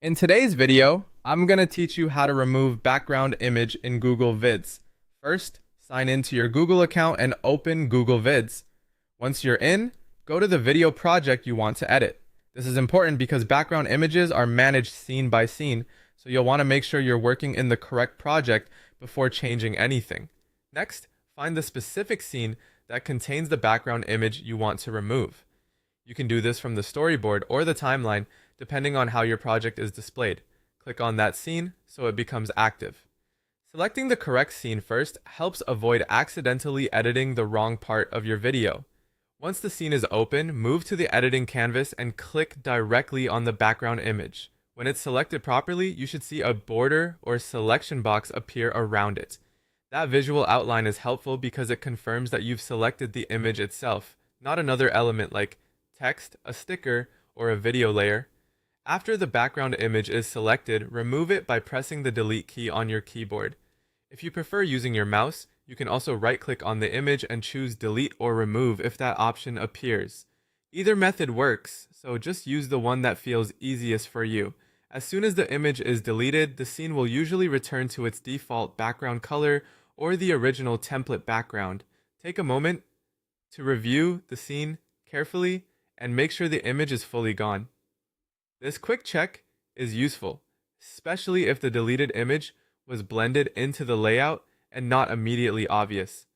In today's video, I'm going to teach you how to remove background image in Google Vids. First, sign into your Google account and open Google Vids. Once you're in, go to the video project you want to edit. This is important because background images are managed scene by scene, so you'll want to make sure you're working in the correct project before changing anything. Next, find the specific scene that contains the background image you want to remove. You can do this from the storyboard or the timeline, depending on how your project is displayed. Click on that scene so it becomes active. Selecting the correct scene first helps avoid accidentally editing the wrong part of your video. Once the scene is open, move to the editing canvas and click directly on the background image. When it's selected properly, you should see a border or selection box appear around it. That visual outline is helpful because it confirms that you've selected the image itself, not another element like text, a sticker, or a video layer. After the background image is selected, remove it by pressing the delete key on your keyboard. If you prefer using your mouse, you can also right-click on the image and choose delete or remove if that option appears. Either method works, so just use the one that feels easiest for you. As soon as the image is deleted, the scene will usually return to its default background color or the original template background. Take a moment to review the scene carefully and make sure the image is fully gone. This quick check is useful, especially if the deleted image was blended into the layout and not immediately obvious.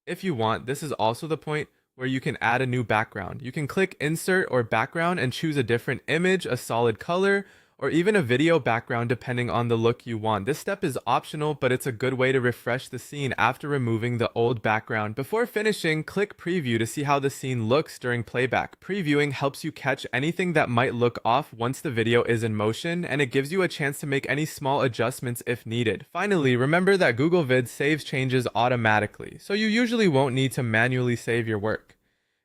If you want, this is also the point where you can add a new background. You can click Insert or Background and choose a different image, a solid color, or even a video background depending on the look you want. This step is optional, but it's a good way to refresh the scene after removing the old background. Before finishing, click Preview to see how the scene looks during playback. Previewing helps you catch anything that might look off once the video is in motion, and it gives you a chance to make any small adjustments if needed. Finally, remember that Google Vids saves changes automatically, so you usually won't need to manually save your work.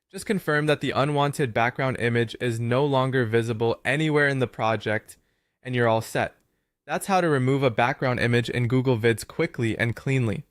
Just confirm that the unwanted background image is no longer visible anywhere in the project, and you're all set. That's how to remove a background image in Google Vids quickly and cleanly.